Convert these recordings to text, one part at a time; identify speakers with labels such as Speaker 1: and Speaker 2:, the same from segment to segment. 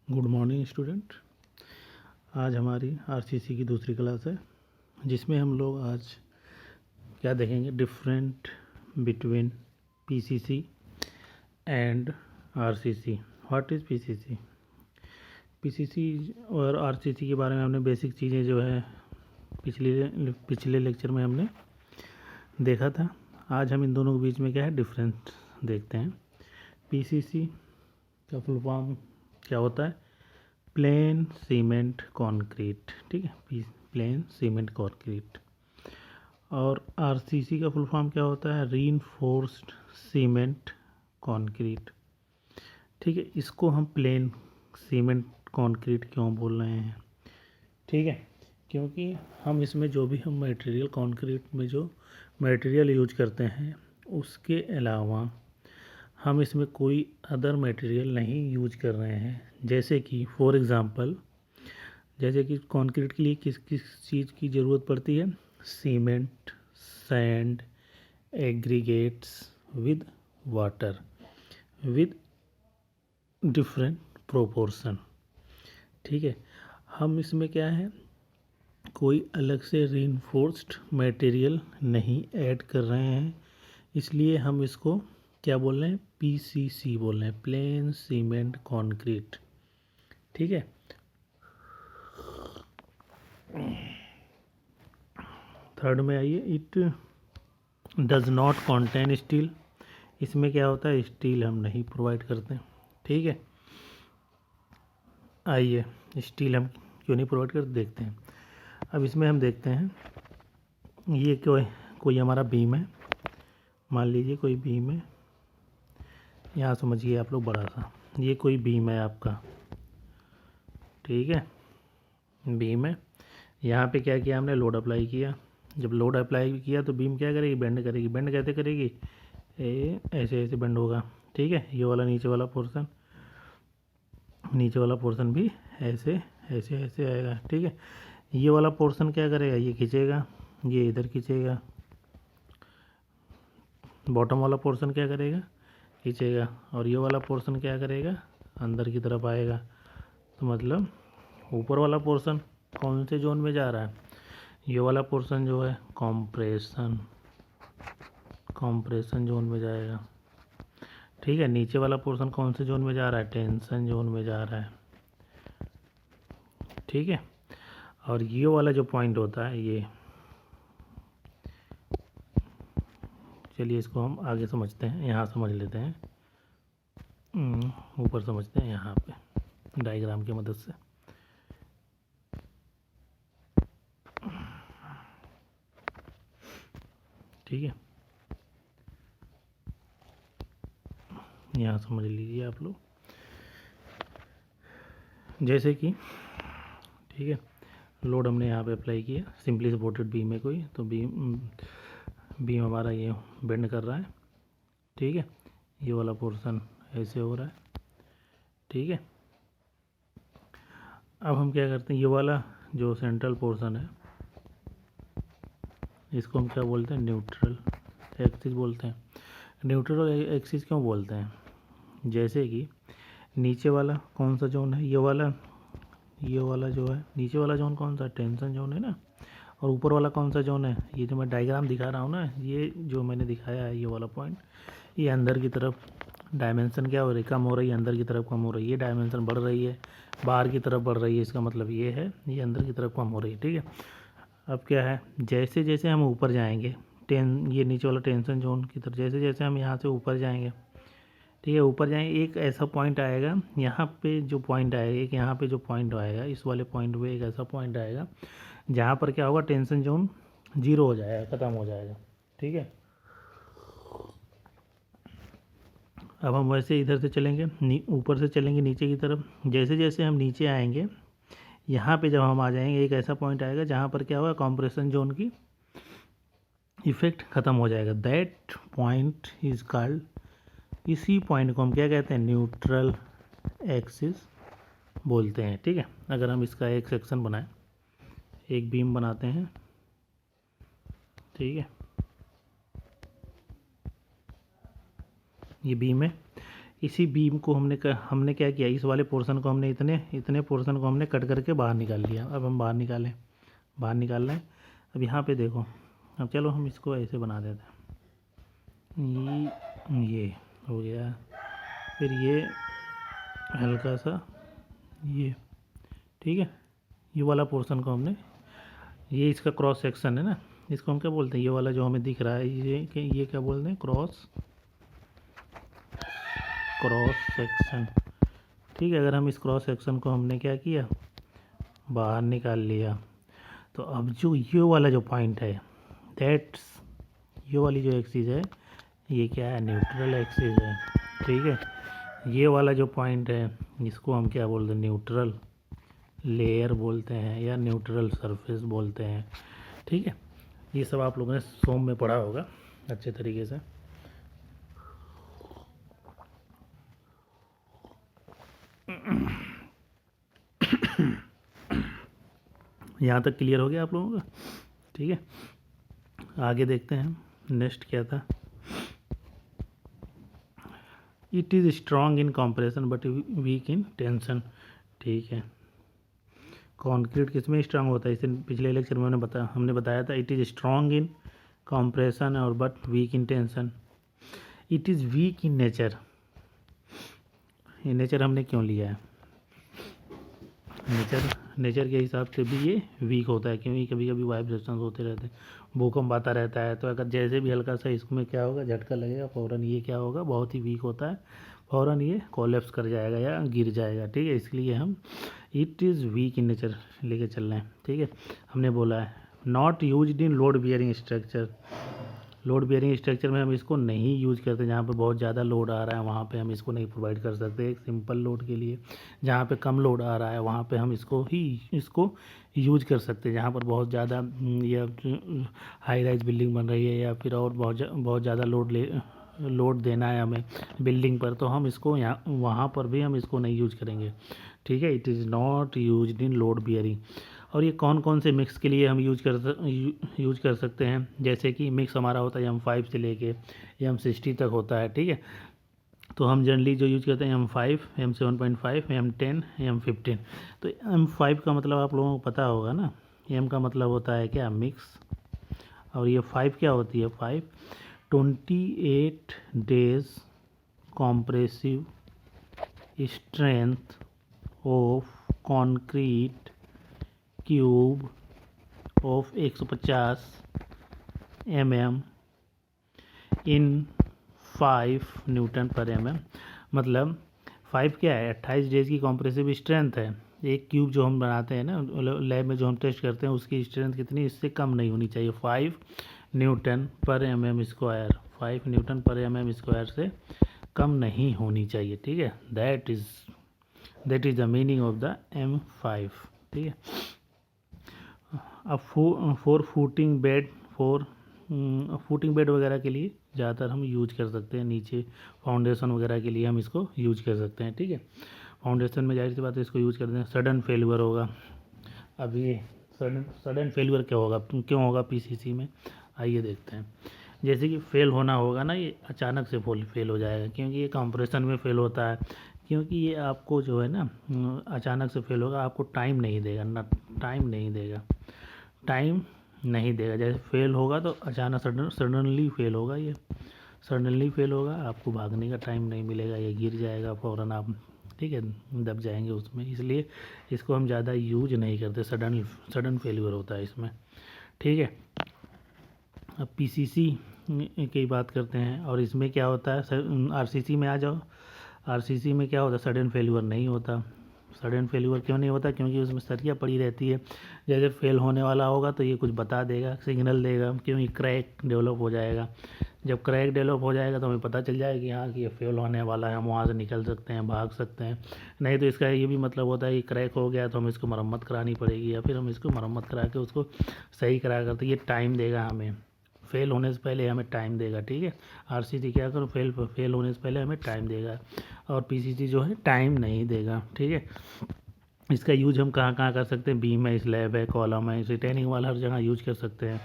Speaker 1: Good morning student. आज हमारी RCC की दूसरी क्लास है जिसमें हम लोग आज क्या देखेंगे, different between PCC and RCC. What is PCC? PCC और आरसीसी के बारे में हमने बेसिक चीज़ें जो है पिछले लेक्चर में हमने देखा था। आज हम इन दोनों के बीच में क्या है डिफरेंस देखते हैं। पीसीसी का फुल फॉर्म क्या होता है? Plane cement concrete. ठीक है, प्लेन सीमेंट कॉन्क्रीट। और आरसीसी का फुल फॉर्म क्या होता है? Reinforced cement concrete. ठीक है, इसको हम प्लेन सीमेंट कॉन्क्रीट क्यों बोल रहे हैं? ठीक है, क्योंकि हम इसमें जो भी हम मटेरियल कॉन्क्रीट में जो मटेरियल यूज करते हैं उसके अलावा हम इसमें कोई अदर मटेरियल नहीं यूज कर रहे हैं। जैसे कि फॉर एग्ज़ाम्पल, जैसे कि कंक्रीट के लिए किस किस चीज़ की ज़रूरत पड़ती है? Cement, sand, aggregates with water with different proportion. ठीक है, हम इसमें क्या है, कोई अलग से रीइंफोर्स्ड मटेरियल नहीं ऐड कर रहे हैं, इसलिए हम इसको क्या बोल रहे हैं? पीसीसी बोल रहे हैं, प्लेन सीमेंट कॉन्क्रीट। ठीक है, थर्ड में आइए, it does not contain steel. इसमें क्या होता है? स्टील हम नहीं प्रोवाइड करते। ठीक है, आइए स्टील हम क्यों नहीं प्रोवाइड करते देखते हैं। अब इसमें हम देखते हैं, ये कोई हमारा बीम है, मान लीजिए कोई बीम है, यहाँ समझिए आप लोग बड़ा सा, ये कोई बीम है आपका। ठीक है, बीम है, यहाँ पे क्या किया हमने? लोड अप्लाई किया। जब लोड अप्लाई किया तो बीम क्या करेगी? बेंड करेगी। बेंड कैसे करेगी? ऐसे ऐसे बेंड होगा। ठीक है, ये वाला नीचे वाला पोर्शन भी ऐसे ऐसे ऐसे आएगा। ठीक है, ये वाला पोर्शन क्या करेगा? ये खींचेगा, ये इधर खींचेगा। बॉटम वाला पोर्शन क्या करेगा? खींचेगा। और ये वाला पोर्शन क्या करेगा? अंदर की तरफ आएगा। तो मतलब ऊपर वाला पोर्शन कौन से जोन में जा रहा है? ये वाला पोर्शन जो है कॉम्प्रेशन जोन में जाएगा। ठीक है, नीचे वाला पोर्शन कौन से जोन में जा रहा है? टेंशन जोन में जा रहा है। ठीक है, और ये वाला जो पॉइंट होता है, ये चलिए इसको हम आगे समझते हैं, यहाँ समझ लेते हैं, ऊपर समझते हैं यहाँ पे डायग्राम की मदद से। ठीक है, यहाँ समझ लीजिए आप लोग। जैसे कि ठीक है, लोड हमने यहाँ पे अप्लाई किया, सिंपली सपोर्टेड बीम है कोई, तो बीम हमारा ये बेंड कर रहा है। ठीक है, ये वाला पोर्शन ऐसे हो रहा है। ठीक है, अब हम क्या करते हैं, ये वाला जो सेंट्रल पोर्शन है इसको हम क्या बोलते हैं? न्यूट्रल एक्सिस बोलते हैं। न्यूट्रल एक्सिस क्यों बोलते हैं? जैसे कि नीचे वाला कौन सा जोन है? ये वाला जो है नीचे वाला जोन कौन सा? टेंशन जोन है ना। और ऊपर वाला कौन सा जोन है? ये जो मैं डायग्राम दिखा रहा हूँ ना, ये जो मैंने दिखाया है ये वाला पॉइंट, ये अंदर की तरफ डायमेंशन क्या हो रही? कम हो रही है, अंदर की तरफ कम हो रही है। ये डायमेंशन बढ़ रही है, बाहर की तरफ बढ़ रही है, इसका मतलब ये है ये अंदर की तरफ कम हो रही है। ठीक है, अब क्या है, जैसे जैसे हम ऊपर जाएंगे, ये नीचे वाला टेंशन जोन की तरफ जैसे जैसे हम यहाँ से ऊपर जाएंगे, ठीक है, ऊपर जाएंगे, एक ऐसा पॉइंट आएगा, यहाँ पे जो पॉइंट आएगा, एक यहाँ पे जो पॉइंट आएगा, इस वाले पॉइंट पे एक ऐसा पॉइंट आएगा जहाँ पर क्या होगा? टेंशन जोन जीरो हो जाएगा, ख़त्म हो जाएगा। ठीक है, अब हम वैसे इधर से चलेंगे, ऊपर से चलेंगे नीचे की तरफ। जैसे जैसे हम नीचे आएंगे, यहाँ पे जब हम आ जाएंगे, एक ऐसा पॉइंट आएगा जहाँ पर क्या होगा? कॉम्प्रेशन जोन की इफेक्ट ख़त्म हो जाएगा। दैट पॉइंट इज कॉल्ड, इसी पॉइंट को हम क्या कहते हैं? न्यूट्रल एक्सिस बोलते हैं। ठीक है, अगर हम इसका एक सेक्शन बनाएं, एक बीम बनाते हैं, ठीक है, ये बीम है, इसी बीम को हमने क्या किया, इस वाले पोर्शन को हमने इतने पोर्शन को हमने कट करके बाहर निकाल लिया। अब हम बाहर निकाल रहे हैं। अब यहाँ पे देखो, अब चलो हम इसको ऐसे बना देते हैं, ये हो गया। फिर ये हल्का सा ये, ठीक है, ये वाला पोर्शन को हमने, ये इसका क्रॉस सेक्शन है ना, इसको हम क्या बोलते हैं, ये वाला जो हमें दिख रहा है ये क्या बोलते हैं, क्रॉस सेक्शन। ठीक है, अगर हम इस क्रॉस सेक्शन को हमने क्या किया, बाहर निकाल लिया, तो अब जो ये वाला जो पॉइंट है, दैट्स, ये वाली जो एक्सिस है, ये क्या है, न्यूट्रल एक्सिस है। ठीक है, ये वाला जो पॉइंट है, इसको हम क्या बोलते हैं, न्यूट्रल लेयर बोलते हैं या न्यूट्रल सरफेस बोलते हैं। ठीक है, ये सब आप लोगों ने सोम में पढ़ा होगा अच्छे तरीके से। यहाँ तक क्लियर हो गया आप लोगों का? ठीक है, आगे देखते हैं नेक्स्ट क्या था। It is strong in compression but weak in tension. ठीक है, कंक्रीट किस में स्ट्रांग होता है, इसे पिछले लेक्चर में हमने बताया था। It is strong in compression और but weak in tension. It is weak in nature. ये नेचर हमने क्यों लिया है, नेचर के हिसाब से भी ये वीक होता है, क्योंकि कभी कभी वाइब्रेशंस होते रहते हैं, भूकंप आता रहता है, तो अगर जैसे भी हल्का सा इसमें क्या होगा, झटका लगेगा, फ़ौरन ये क्या होगा, बहुत ही वीक होता है, फ़ौरन ये कोलैप्स कर जाएगा या गिर जाएगा। ठीक है, इसलिए हम it is weak in nature लेके चल रहे हैं। ठीक है, हमने बोला है not used in load bearing structure. Load bearing structure में हम इसको नहीं यूज करते, जहाँ पे बहुत ज़्यादा लोड आ रहा है वहाँ पे हम इसको नहीं प्रोवाइड कर सकते। एक सिंपल लोड के लिए जहाँ पे कम लोड आ रहा है वहाँ पे हम इसको यूज कर सकते हैं। जहाँ पर बहुत ज़्यादा या हाई राइज बिल्डिंग बन रही है या फिर और बहुत ज़्यादा लोड देना है हमें बिल्डिंग पर, तो हम इसको वहाँ पर भी हम इसको नहीं यूज करेंगे। ठीक है, it is not used in load bearing. और ये कौन कौन से मिक्स के लिए हम यूज कर सकते हैं, जैसे कि मिक्स हमारा होता है M5 से लेके M60 तक होता है। ठीक है, तो हम जनरली जो यूज करते हैं M5, M7.5, M10, M15। तो M5 का मतलब आप लोगों को पता होगा ना, M का मतलब होता है क्या, मिक्स, और ये 5 क्या होती है, 5 28 days compressive strength of concrete cube of 150 mm in 5 Newton पर mm। मतलब 5 क्या है, 28 डेज की कॉम्प्रेसिव स्ट्रेंथ है। एक क्यूब जो हम बनाते हैं ना लैब में, जो हम टेस्ट करते हैं, उसकी स्ट्रेंथ कितनी, इससे कम नहीं होनी चाहिए, 5 न्यूटन पर mm स्क्वायर। 5 न्यूटन पर mm स्क्वायर से कम नहीं होनी चाहिए। ठीक है, that is the meaning of the M5। ठीक है, अब फूटिंग बेड वगैरह के लिए ज़्यादातर हम यूज कर सकते हैं, नीचे फाउंडेशन वगैरह के लिए हम इसको यूज कर सकते हैं। ठीक है, फाउंडेशन में जाहिर सी बात है इसको यूज करते हैं। सडन फेलियर होगा, अब ये सडन फेलियर क्यों होगा PCC में, आइए देखते हैं। जैसे कि फेल होना होगा ना, ये अचानक से फेल हो जाएगा, क्योंकि ये कंप्रेशन में फेल होता है, क्योंकि ये आपको जो है ना अचानक से फेल होगा, आपको टाइम नहीं देगा। जैसे फेल होगा तो अचानक सडनली फेल होगा, ये सडनली फेल होगा, आपको भागने का टाइम नहीं मिलेगा, ये गिर जाएगा फ़ौरन आप, ठीक है, दब जाएंगे उसमें। इसलिए इसको हम ज़्यादा यूज नहीं करते, सडन फेलियर होता है इसमें। ठीक है, अब PCC की बात करते हैं, और इसमें क्या होता है, RCC में आ जाओ। RCC में क्या होता है, सडन फेलियर नहीं होता। सडन फेलियर क्यों नहीं होता, क्योंकि उसमें सरिया पड़ी रहती है। जैसे फेल होने वाला होगा तो ये कुछ बता देगा, सिग्नल देगा, क्योंकि क्रैक डेवलप हो जाएगा। जब क्रैक डेवलप हो जाएगा तो हमें पता चल जाएगा कि हाँ कि ये फेल होने वाला है, हम वहाँ से निकल सकते हैं, भाग सकते हैं। नहीं तो इसका ये भी मतलब होता है कि क्रैक हो गया तो हमें इसको मरम्मत करानी पड़ेगी, या फिर हम इसको मरम्मत करा के उसको सही करा कर, तो ये टाइम देगा हमें, फेल होने से पहले हमें टाइम देगा। ठीक है, RCC क्या करो, फेल होने से पहले हमें टाइम देगा, और PCC जो है टाइम नहीं देगा। ठीक है, इसका यूज हम कहाँ कर सकते हैं, बीम है, स्लैब है, कॉलम है, रिटेनिंग वाल हर जगह यूज कर सकते हैं।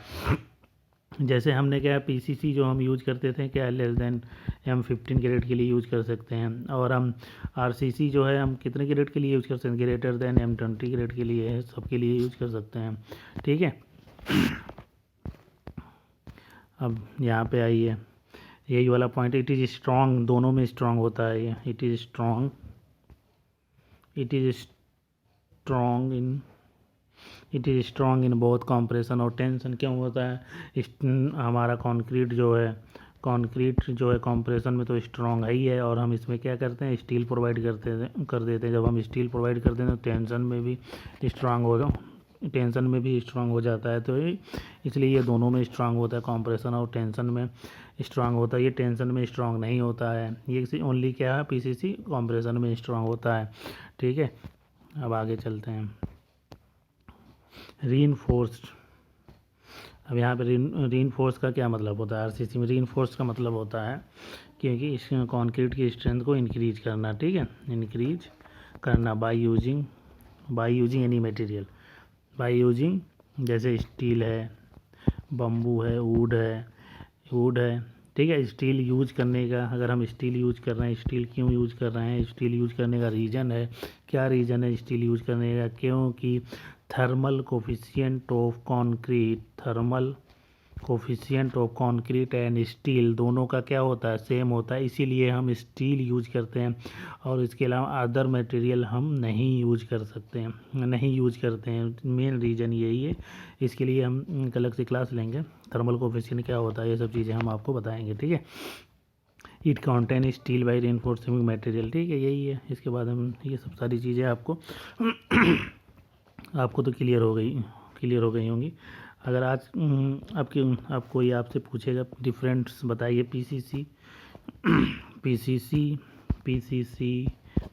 Speaker 1: जैसे हमने क्या पीसीसी जो हम यूज करते थे क्या लेस देन M15 ग्रेड के लिए यूज कर सकते हैं, और हम आरसीसी जो है हम कितने ग्रेड के लिए यूज कर सकते हैं, ग्रेटर देन M20 ग्रेड के लिए, सबके लिए यूज कर सकते हैं। ठीक है, अब यहाँ पे आइए, यही वाला पॉइंट, इट इज़ स्ट्रॉन्ग, दोनों में स्ट्रॉन्ग होता है ये, it is strong, it is strong in, it is strong in both compression और टेंशन। क्यों होता है, हमारा कंक्रीट जो है, कंक्रीट जो है कंप्रेशन में तो स्ट्रॉन्ग है ही है, और हम इसमें क्या करते हैं, स्टील प्रोवाइड कर देते हैं। जब हम स्टील प्रोवाइड करते हैं तो टेंशन में भी स्ट्रांग हो, टेंशन में भी स्ट्रांग हो जाता है। तो इसलिए ये दोनों में स्ट्रांग होता है, कंप्रेशन और टेंशन में स्ट्रांग होता है। ये टेंशन में स्ट्रांग नहीं होता है, ये ओनली क्या है, पीसीसी कंप्रेशन में स्ट्रांग होता है। ठीक है, अब आगे चलते हैं, रीइंफोर्स्ड। अब यहाँ पे रीइंफोर्स का क्या मतलब होता है, आरसीसी में रीइंफोर्स का मतलब होता है क्योंकि इस कंक्रीट की स्ट्रेंथ को इंक्रीज करना। ठीक है, इंक्रीज करना by using any material, by using, जैसे स्टील है, बम्बू है, वुड है। ठीक है, स्टील यूज करने का, अगर हम स्टील यूज कर रहे हैं, स्टील क्यों यूज कर रहे हैं, स्टील यूज करने का रीज़न है, क्या रीज़न है स्टील यूज करने का, क्योंकि thermal coefficient of concrete, thermal coefficient of concrete and steel दोनों का क्या होता है, सेम होता है, इसीलिए हम स्टील यूज करते हैं, और इसके अलावा अदर मटेरियल हम नहीं यूज कर सकते हैं, नहीं यूज करते हैं। मेन रीज़न यही है, इसके लिए हम एक अलग से क्लास लेंगे, थर्मल कोफिशिएंट क्या होता है, ये सब चीज़ें हम आपको बताएंगे। ठीक है, it contain steel by reinforcing material. ठीक है, यही है, इसके बाद हम ये सब सारी चीज़ें आपको आपको तो क्लियर हो गई होंगी। अगर आज आप कोई आपसे पूछेगा डिफरेंस बताइए पीसीसी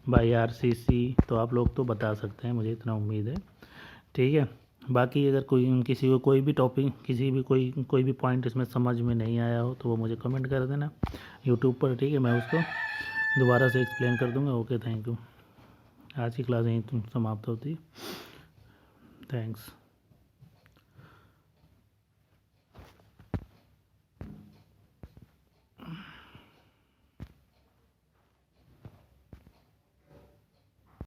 Speaker 1: बाई आरसीसी, तो आप लोग तो बता सकते हैं, मुझे इतना उम्मीद है। ठीक है, बाकी अगर किसी को कोई भी टॉपिक, कोई भी पॉइंट इसमें समझ में नहीं आया हो तो वो मुझे कमेंट कर देना यूट्यूब पर। ठीक है, मैं उसको दोबारा से एक्सप्लेन कर दूँगा। Okay, thank you. आज की क्लास यहीं समाप्त होती है। थैंक्स।